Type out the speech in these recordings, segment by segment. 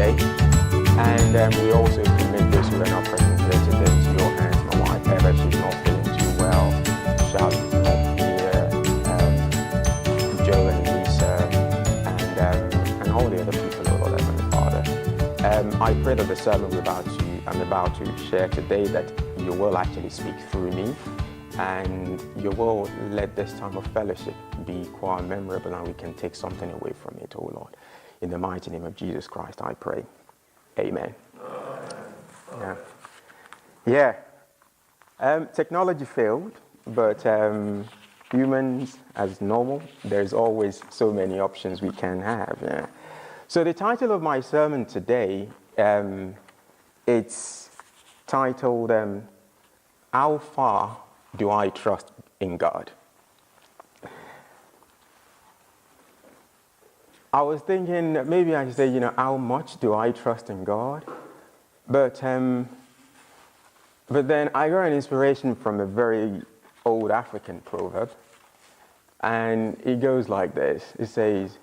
today. And we also commit those who are not present here today to your hands. My wife, Eva, she's not feeling too well. Charlotte's not here. Joe and Lisa, and all the other people, oh Lord, Heavenly Father. I pray that the sermon I'm about to share today, that you will actually speak through me, and you will let this time of fellowship be quite memorable, and we can take something away from it, oh Lord. In the mighty name of Jesus Christ, I pray. Amen. Technology failed, but humans, as normal, there's always so many options we can have. Yeah. So the title of my sermon today, it's titled, How Far Do I Trust in God? I was thinking maybe I should say, how much do I trust in God? But then I got an inspiration from a very old African proverb, and it goes like this. It says,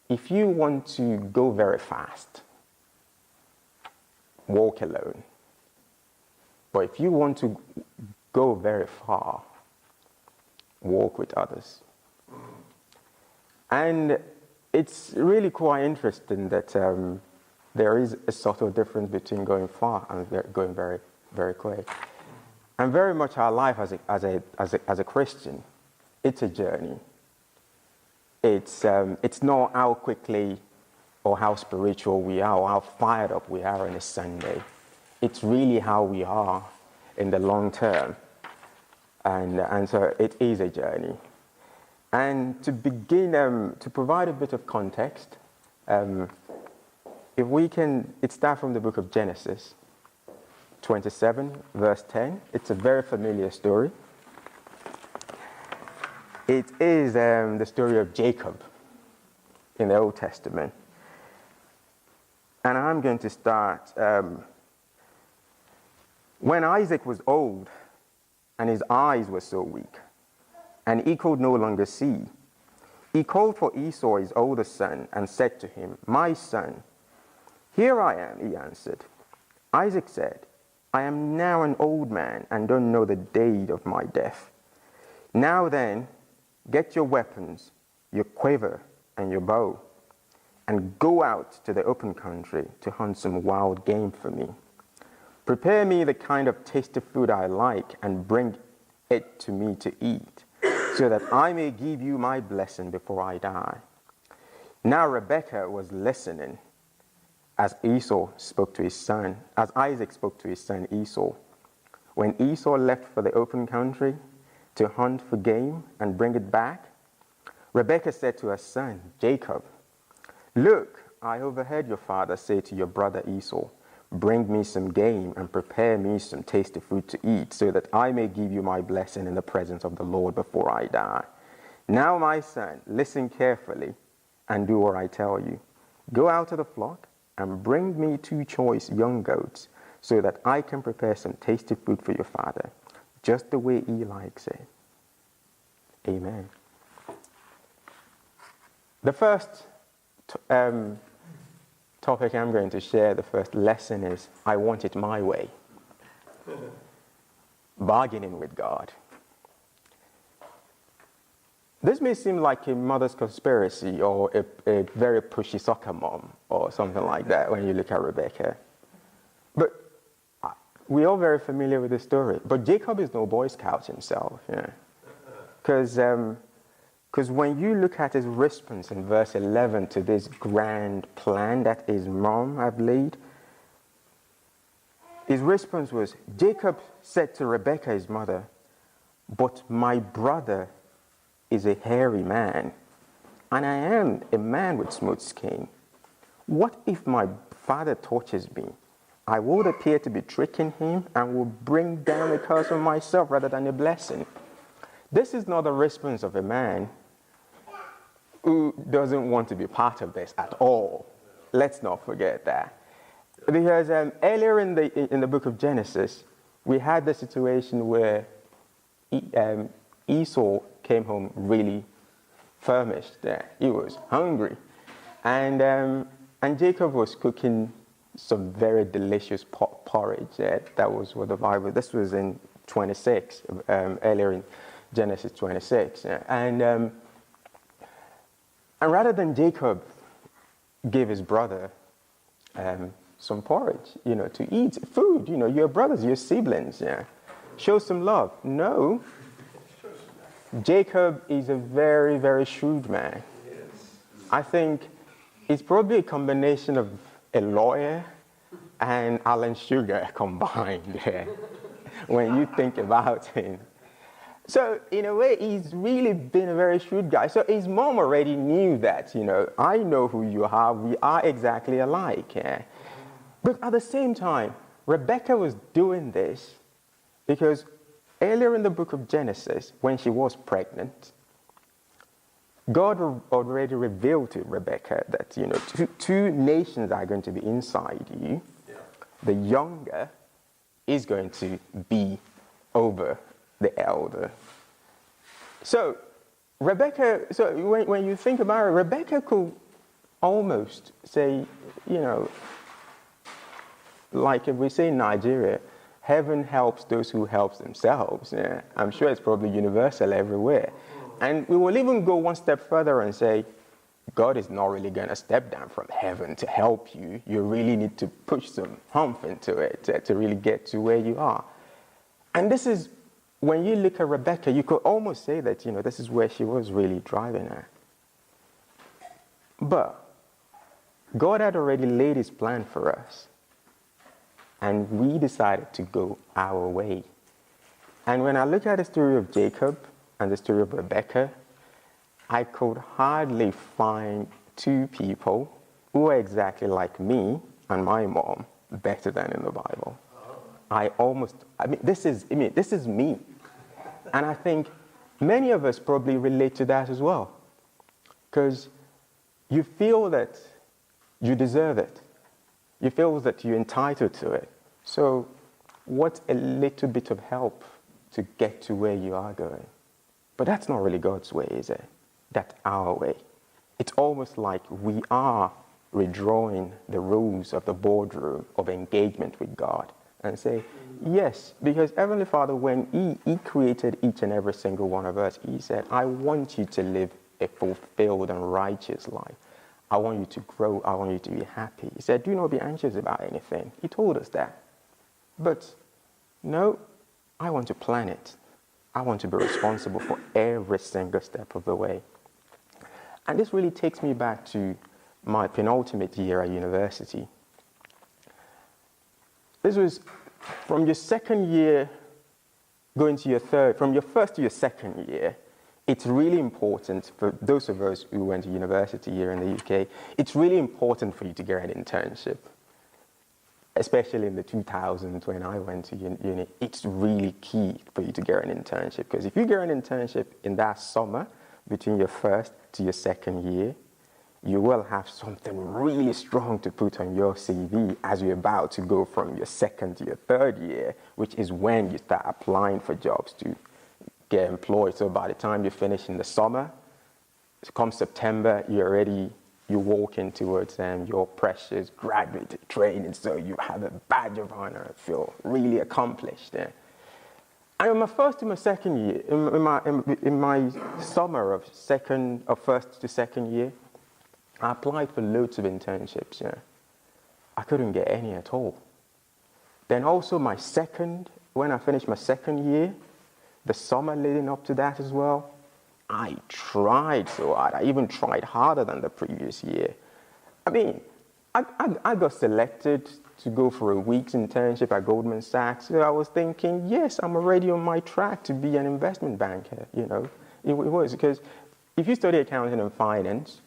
if you want to go very fast, walk alone. But if you want to go very far, walk with others. And it's really quite interesting that there is a subtle difference between going far and going very, very quick. And very much our life as a Christian, it's a journey. It's not how quickly or how spiritual we are or how fired up we are on a Sunday. It's really how we are in the long term. And so it is a journey. And to begin, to provide a bit of context, if we can, it starts from the book of Genesis 27, verse 10. It's a very familiar story. It is the story of Jacob in the Old Testament. And I'm going to start. When Isaac was old and his eyes were so weak, and he could no longer see, he called for Esau, his older son, and said to him, "My son." "Here I am," he answered. Isaac said, "I am now an old man and don't know the date of my death. Now then, get your weapons, your quiver and your bow, and go out to the open country to hunt some wild game for me. Prepare me the kind of tasty food I like and bring it to me to eat, so that I may give you my blessing before I die." Now Rebekah was listening as Isaac spoke to his son Esau. When Esau left for the open country to hunt for game and bring it back, Rebekah said to her son Jacob, "Look, I overheard your father say to your brother Esau, 'Bring me some game and prepare me some tasty food to eat, so that I may give you my blessing in the presence of the Lord before I die.' Now, my son, listen carefully and do what I tell you. Go out to the flock and bring me 2 choice young goats, so that I can prepare some tasty food for your father, just the way he likes it." Amen. The first topic I'm going to share, the first lesson, is I want it my way. Bargaining with God. This may seem like a mother's conspiracy or a very pushy soccer mom or something like that when you look at Rebekah. But we're all very familiar with the story. But Jacob is no Boy Scout himself. Because when you look at his response in verse 11 to this grand plan that his mom had laid, his response was, Jacob said to Rebekah, his mother, "But my brother is a hairy man, and I am a man with smooth skin. What if my father touches me? I would appear to be tricking him and will bring down a curse on myself rather than a blessing." This is not the response of a man who doesn't want to be part of this at all. Let's not forget that. Because earlier in the book of Genesis, we had the situation where Esau came home really famished. He was hungry. And And Jacob was cooking some very delicious porridge. Yeah, that was what the Bible, this was in 26, earlier in Genesis 26. Yeah. And rather than Jacob give his brother some porridge, to eat food, your brothers, your siblings, yeah, show some love. No, Jacob is a very, very shrewd man. I think it's probably a combination of a lawyer and Alan Sugar combined, yeah, when you think about him. So in a way, he's really been a very shrewd guy. So his mom already knew that, I know who you are. We are exactly alike. Yeah? But at the same time, Rebecca was doing this because earlier in the book of Genesis, when she was pregnant, God already revealed to Rebecca that, two nations are going to be inside you. Yeah. The younger is going to be over the elder. So Rebecca, when you think about it, Rebecca could almost say, like if we say in Nigeria, heaven helps those who help themselves. Yeah? I'm sure it's probably universal everywhere. And we will even go one step further and say, God is not really going to step down from heaven to help you. You really need to push some humph into it to really get to where you are. And this is, when you look at Rebecca, you could almost say that, this is where she was really driving at. But God had already laid his plan for us. And we decided to go our way. And when I look at the story of Jacob and the story of Rebecca, I could hardly find two people who are exactly like me and my mom better than in the Bible. This is me. And I think many of us probably relate to that as well. Because you feel that you deserve it. You feel that you're entitled to it. So what's a little bit of help to get to where you are going? But that's not really God's way, is it? That's our way. It's almost like we are redrawing the rules of the boardroom of engagement with God and say, yes, because Heavenly Father, when He created each and every single one of us, He said, I want you to live a fulfilled and righteous life. I want you to grow. I want you to be happy. He said, do not be anxious about anything. He told us that. But no, I want to plan it. I want to be responsible for every single step of the way. And this really takes me back to my penultimate year at university. This was from your second year going to your third, from your first to your second year. It's really important for those of us who went to university here in the UK, it's really important for you to get an internship. Especially in the 2000s when I went to uni, it's really key for you to get an internship. Because if you get an internship in that summer, between your first to your second year, you will have something really strong to put on your CV as you're about to go from your second to your third year, which is when you start applying for jobs to get employed. So by the time you finish in the summer, come September, you're walking towards your precious graduate training, so you have a badge of honor and feel really accomplished. Yeah. And in my first to my second year, in my summer of first to second year, I applied for loads of internships. Yeah. I couldn't get any at all. Then also when I finished my second year, the summer leading up to that as well, I tried so hard. I even tried harder than the previous year. I got selected to go for a week's internship at Goldman Sachs. So I was thinking, yes, I'm already on my track to be an investment banker. It was because if you study accounting and finance,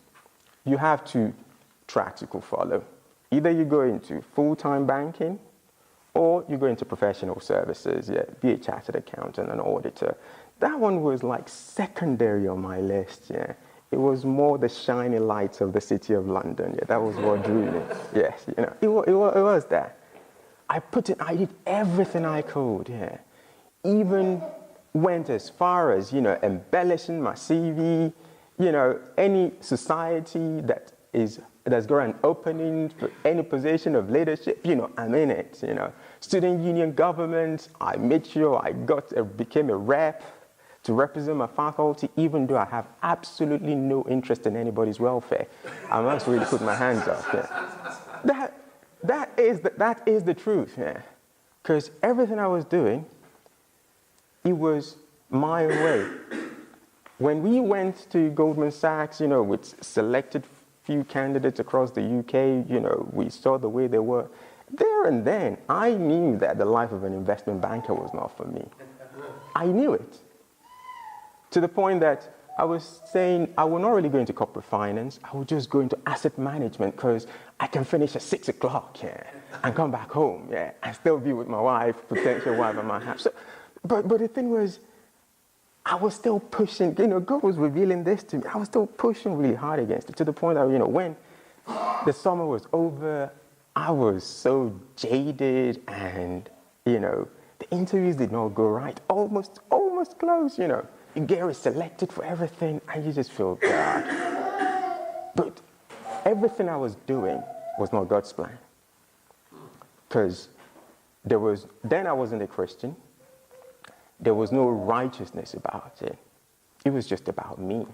you have two tracks you could follow. Either you go into full-time banking or you go into professional services, be a chartered accountant and auditor. That one was like secondary on my list, yeah. It was more the shiny lights of the city of London, yeah. That was what drew me. Yes, it was that. I did everything I could, yeah. Even went as far as, embellishing my CV, any society that is there's got an opening for any position of leadership, I'm in it, Student union government, I made sure I became a rep to represent my faculty, even though I have absolutely no interest in anybody's welfare. I must really put my hands up. Yeah. That is the truth, yeah. Because everything I was doing, it was my way. When we went to Goldman Sachs, with selected few candidates across the UK, we saw the way they were. There and then, I knew that the life of an investment banker was not for me. I knew it. To the point that I was saying I will not really go into corporate finance. I will just go into asset management because I can finish at 6 o'clock, and come back home, and still be with my wife, potential wife I might have. So, but the thing was, I was still pushing, God was revealing this to me. I was still pushing really hard against it to the point that, when the summer was over, I was so jaded and, the interviews did not go right. Almost close, You get selected for everything and you just feel bad. But everything I was doing was not God's plan. Because then I wasn't a Christian. There was no righteousness about it. It was just about me.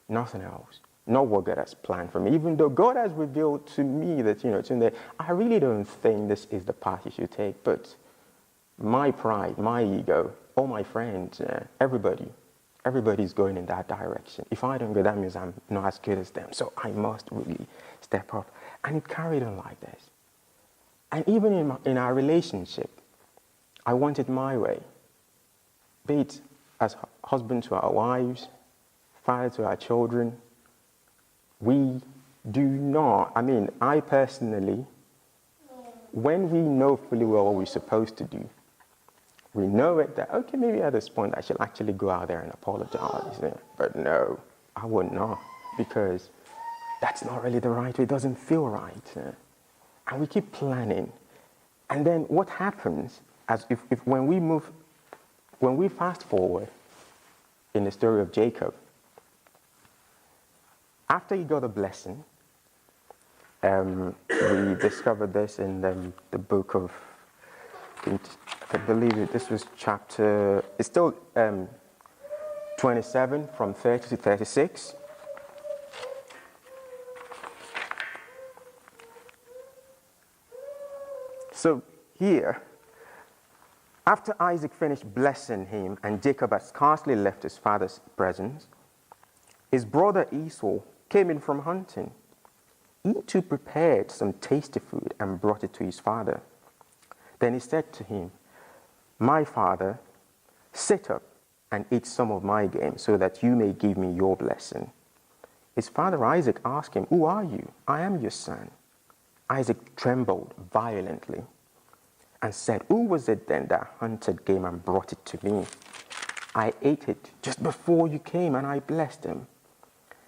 Nothing else. Not what God has planned for me. Even though God has revealed to me that, Tunde, I really don't think this is the path you should take. But my pride, my ego, all my friends, everybody's going in that direction. If I don't go, that means I'm not as good as them. So I must really step up. And it carried on like this. And even in our relationship, I wanted my way. Be it as husband to our wives, father to our children. We do not, I personally, when we know fully well what we're supposed to do, we know it that, okay, maybe at this point I should actually go out there and apologize. But no, I would not, because that's not really the right way. It doesn't feel right. And we keep planning. And then what happens, when we fast forward in the story of Jacob, after he got a blessing, we discovered this in the book of, I believe this was chapter, it's still 27 from 30 to 36. So here, after Isaac finished blessing him and Jacob had scarcely left his father's presence, his brother Esau came in from hunting. He too prepared some tasty food and brought it to his father. Then he said to him, "My father, sit up and eat some of my game so that you may give me your blessing." His father Isaac asked him, "Who are you?" "I am your son." Isaac trembled violently and said, "Who was it then that hunted game and brought it to me? I ate it just before you came and I blessed him."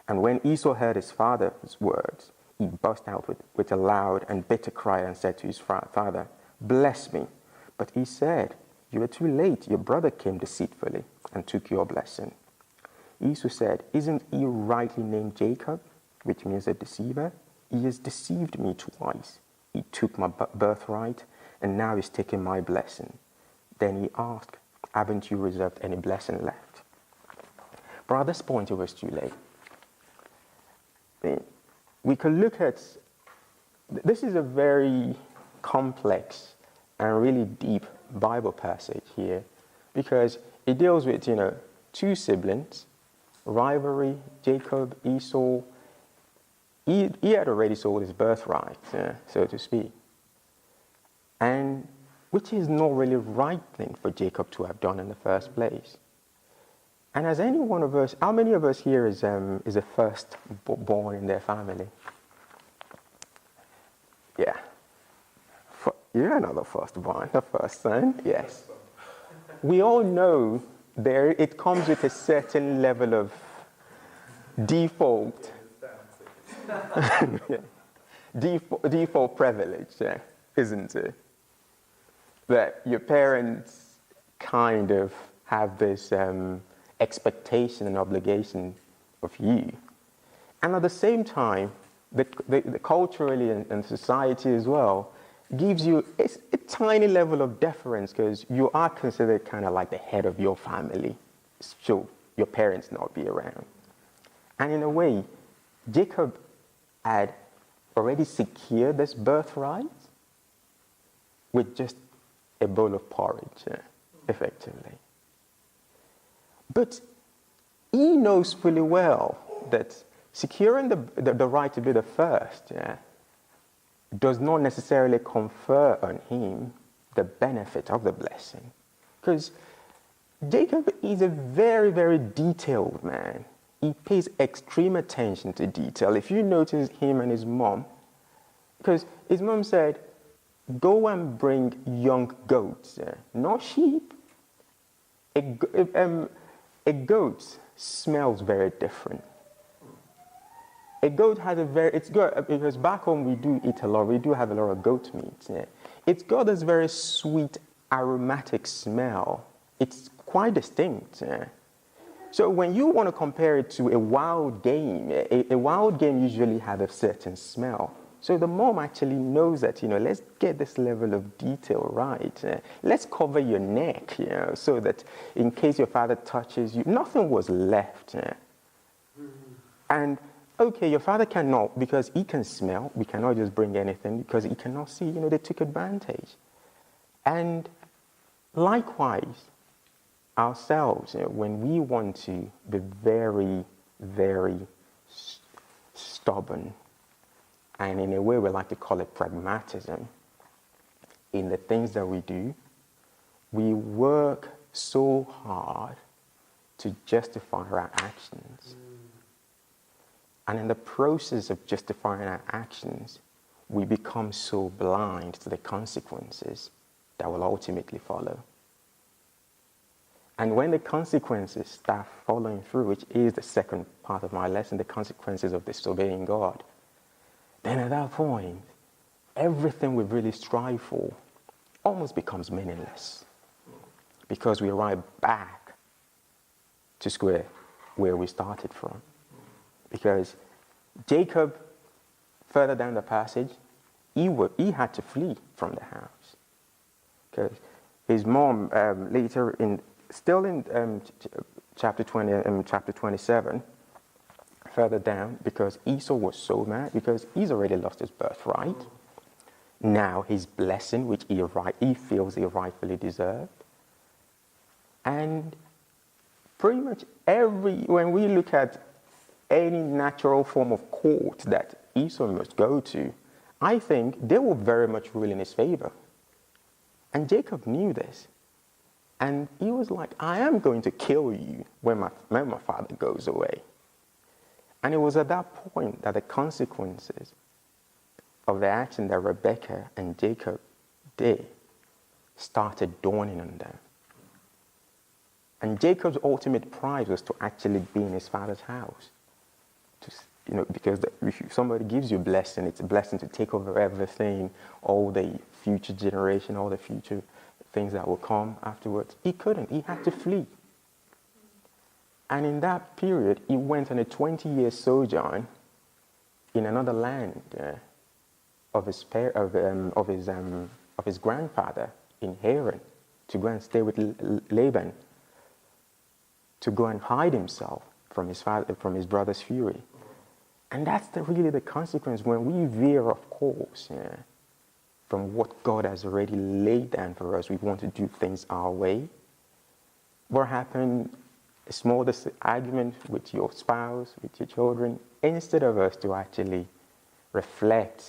And when Esau heard his father's words, he burst out with a loud and bitter cry and said to his father, "Bless me." But he said, "You are too late. Your brother came deceitfully and took your blessing." Esau said, "Isn't he rightly named Jacob?" which means a deceiver. "He has deceived me twice. He took my birthright and now he's taking my blessing." Then he asked, "Haven't you reserved any blessing left?" But at this point, it was too late. We could look at, this is a very complex and really deep Bible passage here, because it deals with, two siblings, rivalry, Jacob, Esau. He had already sold his birthright, so to speak. And which is not really the right thing for Jacob to have done in the first place. And as any one of us, how many of us here is a first born in their family? Yeah. You're another firstborn, the first son, yes. We all know it comes with a certain level of default default privilege, isn't it? That your parents kind of have this expectation and obligation of you. And at the same time, the culturally and society as well, gives you a tiny level of deference because you are considered kind of like the head of your family. So your parents not be around. And in a way, Jacob had already secured this birthright with just a bowl of porridge, effectively. But he knows fully well that securing the right to be the first does not necessarily confer on him the benefit of the blessing. Because Jacob is a very, very detailed man. He pays extreme attention to detail. If you notice him and his mom, because his mom said, go and bring young goats, not sheep. A goat smells very different. A goat has it's good, because back home we do eat a lot, we do have a lot of goat meat. It's got this very sweet, aromatic smell. It's quite distinct. So when you want to compare it to a wild game, a wild game usually has a certain smell. So the mom actually knows that, let's get this level of detail right. Let's cover your neck, so that in case your father touches you, nothing was left. And okay, your father cannot, because he can smell. We cannot just bring anything because he cannot see. They took advantage. And likewise, ourselves, when we want to be very, very stubborn, and in a way we like to call it pragmatism, in the things that we do, we work so hard to justify our actions. And in the process of justifying our actions, we become so blind to the consequences that will ultimately follow. And when the consequences start following through, which is the second part of my lesson, the consequences of disobeying God, then at that point, everything we really strive for almost becomes meaningless, because we arrive back to square where we started from. Because Jacob, further down the passage, he had to flee from the house. Because his mom, later still in chapter 20, chapter 27, further down, because Esau was so mad, because he's already lost his birthright. Now his blessing, which he feels he rightfully deserved. And pretty much when we look at any natural form of court that Esau must go to, I think they will very much rule in his favor. And Jacob knew this. And he was like, I am going to kill you when my father goes away. And it was at that point that the consequences of the action that Rebekah and Jacob did started dawning on them. And Jacob's ultimate prize was to actually be in his father's house. Because if somebody gives you a blessing, it's a blessing to take over everything, all the future generation, all the future things that will come afterwards. He couldn't. He had to flee. And in that period, he went on a 20-year sojourn in another land of his grandfather in Haran, to go and stay with Laban, to go and hide himself from his brother's fury. And that's really the consequence when we veer off course from what God has already laid down for us. We want to do things our way. What happened? A small argument with your spouse, with your children, instead of us to actually reflect.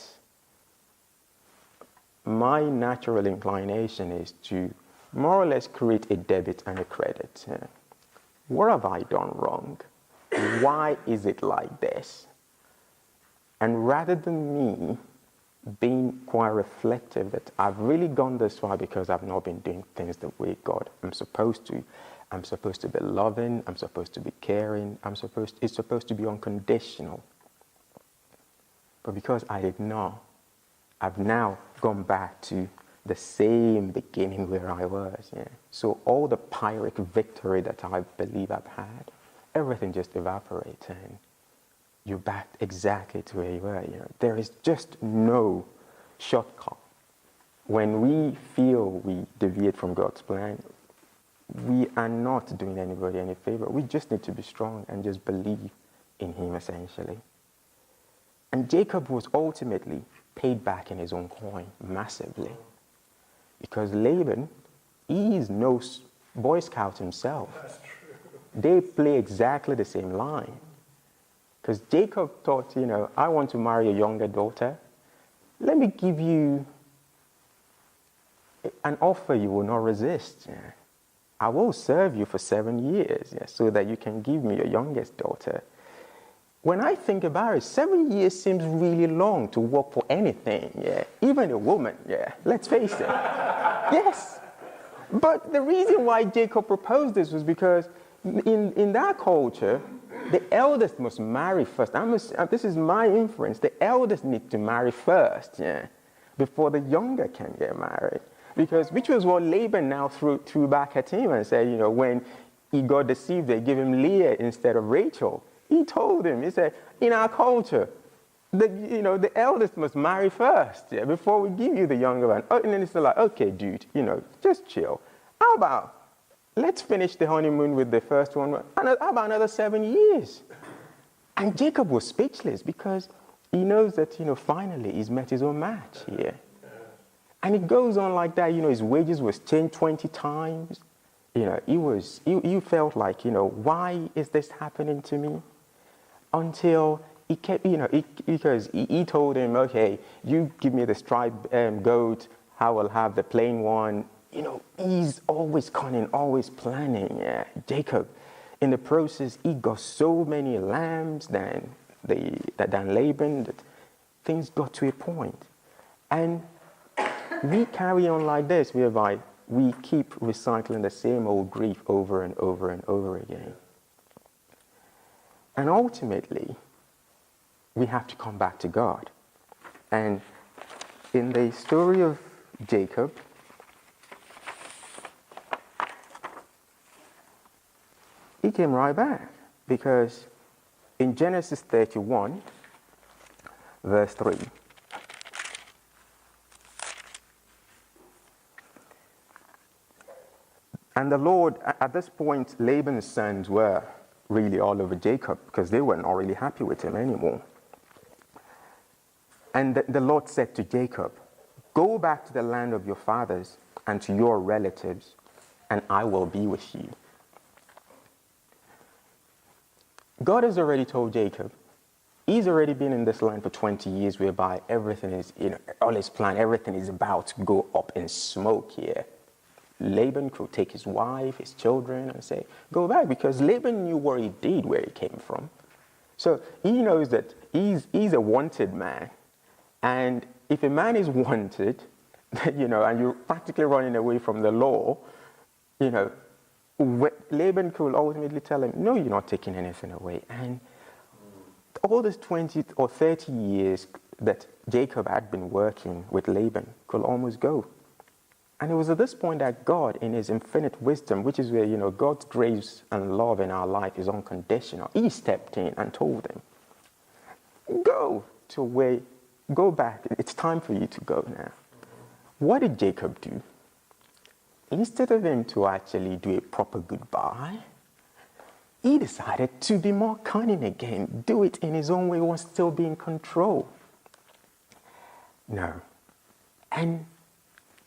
My natural inclination is to more or less create a debit and a credit. What have I done wrong? Why is it like this? And rather than me being quite reflective that I've really gone this far because I've not been doing things the way God I'm supposed to. I'm supposed to be loving. I'm supposed to be caring. It's supposed to be unconditional. But because I did not, I've now gone back to the same beginning where I was. So all the Pyrrhic victory that I believe I've had, everything just evaporates. And you're back exactly to where you were. There is just no shortcut. When we feel we deviate from God's plan, we are not doing anybody any favor. We just need to be strong and just believe in him, essentially. And Jacob was ultimately paid back in his own coin massively. Because Laban, he is no Boy Scout himself. That's true. They play exactly the same line. Because Jacob thought, I want to marry a younger daughter. Let me give you an offer you will not resist. Yeah. I will serve you for 7 years, so that you can give me your youngest daughter. When I think about it, 7 years seems really long to work for anything, even a woman, let's face it. Yes. But the reason why Jacob proposed this was because in that culture, the eldest must marry first. This is my inference. The eldest need to marry first, before the younger can get married. Which was what Laban now threw back at him and said, when he got deceived, they give him Leah instead of Rachel. He told him, he said, in our culture, the eldest must marry first, before we give you the younger one. Oh, and then it's like, okay, dude, just chill. How about, let's finish the honeymoon with the first one. And how about another 7 years? And Jacob was speechless because he knows that, finally he's met his own match here. And it goes on like that, his wages was changed 20 times. He felt like, why is this happening to me? Until he kept, because he told him, okay, you give me the striped goat, I will have the plain one. He's always cunning, always planning. Jacob, in the process, he got so many lambs than Laban that things got to a point. And we carry on like this, whereby we keep recycling the same old grief over and over and over again. And ultimately, we have to come back to God. And in the story of Jacob, he came right back. Because in Genesis 31, verse 3, and the Lord, at this point, Laban's sons were really all over Jacob because they were not really happy with him anymore. And the Lord said to Jacob, go back to the land of your fathers and to your relatives, and I will be with you. God has already told Jacob, he's already been in this land for 20 years, whereby everything is, all his plan, everything is about to go up in smoke here. Laban could take his wife, his children, and say, go back, because Laban knew what he did, where he came from. So he knows that he's a wanted man. And if a man is wanted, and you're practically running away from the law, Laban could ultimately tell him, no, you're not taking anything away. And all these 20 or 30 years that Jacob had been working with Laban could almost go. And it was at this point that God, in his infinite wisdom, which is where, God's grace and love in our life is unconditional, he stepped in and told him, go back. It's time for you to go now. What did Jacob do? Instead of him to actually do a proper goodbye, he decided to be more cunning again, do it in his own way while still be in control. No. And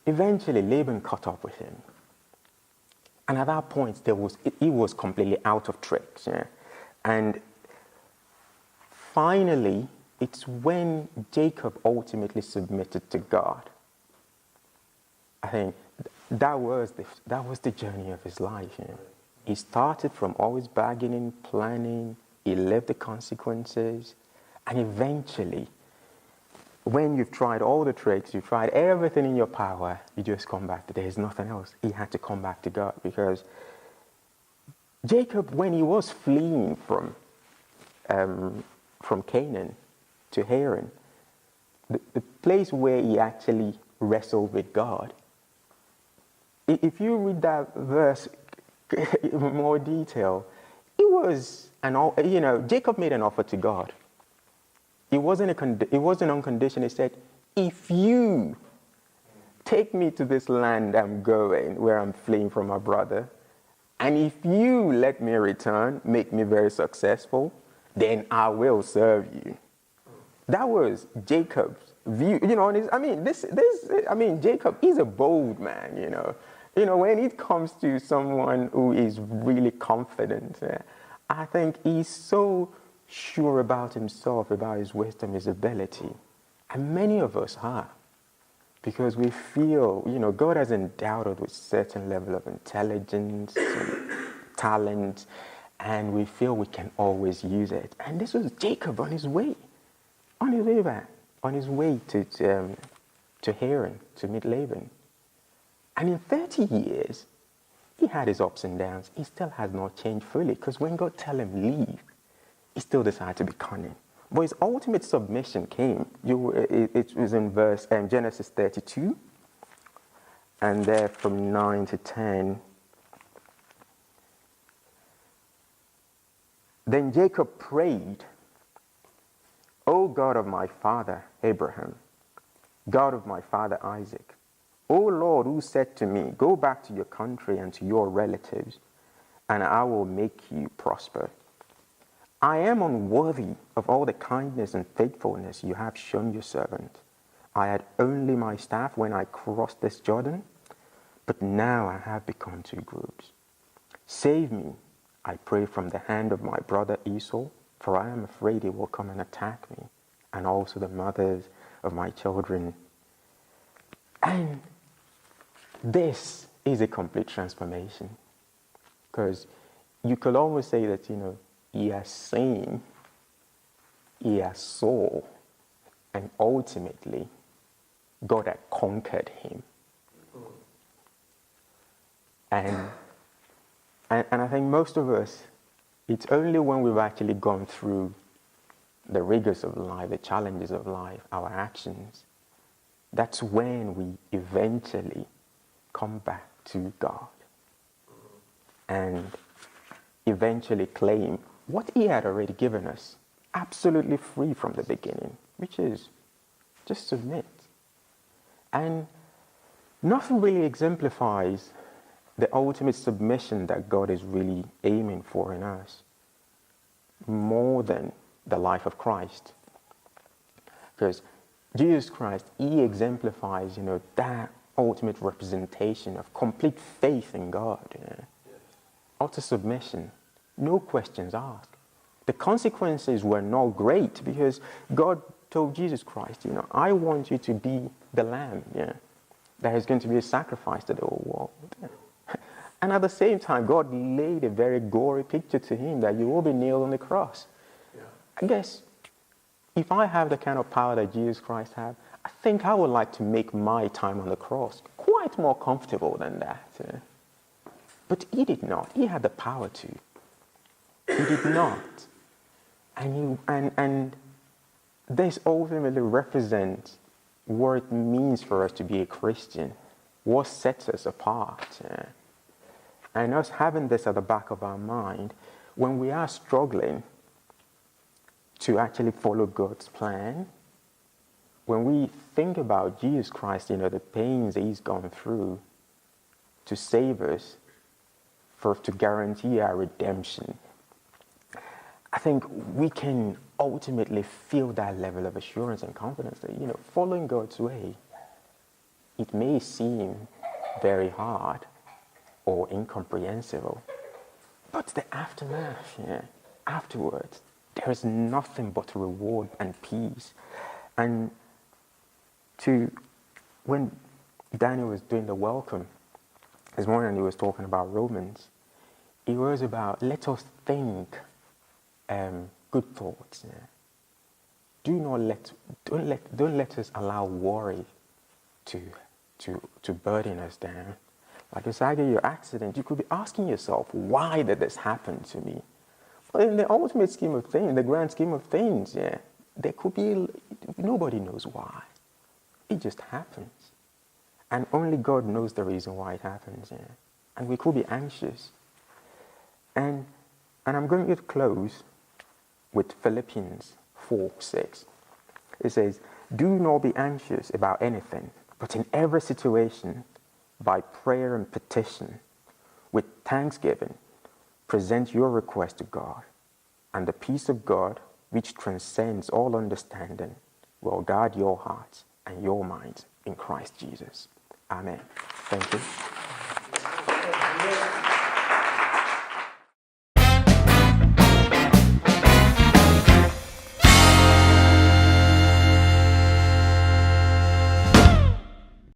eventually, Laban caught up with him. And at that point, he was completely out of tricks. And finally, it's when Jacob ultimately submitted to God. I think that was the journey of his life. He started from always bargaining, planning. He lived the consequences. And eventually, when you've tried all the tricks, you've tried everything in your power, you just come back to there's nothing else. He had to come back to God, because Jacob, when he was fleeing from Canaan to Haran, the place where he actually wrestled with God, if you read that verse in more detail, it was Jacob made an offer to God It wasn't unconditional. He said, if you take me to this land I'm going, where I'm fleeing from my brother, and if you let me return, make me very successful, then I will serve you. That was Jacob's view. Jacob is a bold man, when it comes to someone who is really confident, I think he's so sure about himself, about his wisdom, his ability. And many of us are. Because we feel, God has endowed us with a certain level of intelligence, and talent, and we feel we can always use it. And this was Jacob on his way to Haran, to meet Laban. And in 30 years, he had his ups and downs. He still has not changed fully, because when God tell him leave, he still decided to be cunning. But his ultimate submission came. It was in Genesis 32, and there from 9 to 10. Then Jacob prayed, O God of my father Abraham, God of my father Isaac, O Lord, who said to me, go back to your country and to your relatives, and I will make you prosper. I am unworthy of all the kindness and faithfulness you have shown your servant. I had only my staff when I crossed this Jordan, but now I have become two groups. Save me, I pray, from the hand of my brother Esau, for I am afraid he will come and attack me, and also the mothers of my children. And this is a complete transformation, because you could almost say that, he has seen, he has saw, and ultimately, God had conquered him. And I think most of us, it's only when we've actually gone through the rigors of life, the challenges of life, our actions, that's when we eventually come back to God and eventually claim what he had already given us, absolutely free from the beginning, which is just submit. And nothing really exemplifies the ultimate submission that God is really aiming for in us more than the life of Christ. Because Jesus Christ, he exemplifies, that ultimate representation of complete faith in God, utter submission. No questions asked. The consequences were not great, because God told Jesus Christ, I want you to be the lamb, that is going to be a sacrifice to the whole world. And at the same time, God laid a very gory picture to him that you will be nailed on the cross. Yeah. I guess if I have the kind of power that Jesus Christ had, I think I would like to make my time on the cross quite more comfortable than that. But he did not. He had the power to. He did not. And this ultimately represents what it means for us to be a Christian, what sets us apart. And us having this at the back of our mind, when we are struggling to actually follow God's plan, when we think about Jesus Christ, the pains he's gone through to save us, to guarantee our redemption, I think we can ultimately feel that level of assurance and confidence that, following God's way, it may seem very hard or incomprehensible, but the aftermath, afterwards, there is nothing but reward and peace. And when Daniel was doing the welcome this morning, he was talking about Romans. It was about, let us think good thoughts. Don't let us allow worry to burden us down. Like inside of your accident, you could be asking yourself, why did this happen to me? But in the ultimate scheme of things, the grand scheme of things, there could be, nobody knows why. It just happens. And only God knows the reason why it happens. And we could be anxious. And I'm going to close with Philippians 4:6. It says, do not be anxious about anything, but in every situation, by prayer and petition, with thanksgiving, present your request to God, and the peace of God, which transcends all understanding, will guard your hearts and your minds in Christ Jesus. Amen. Thank you.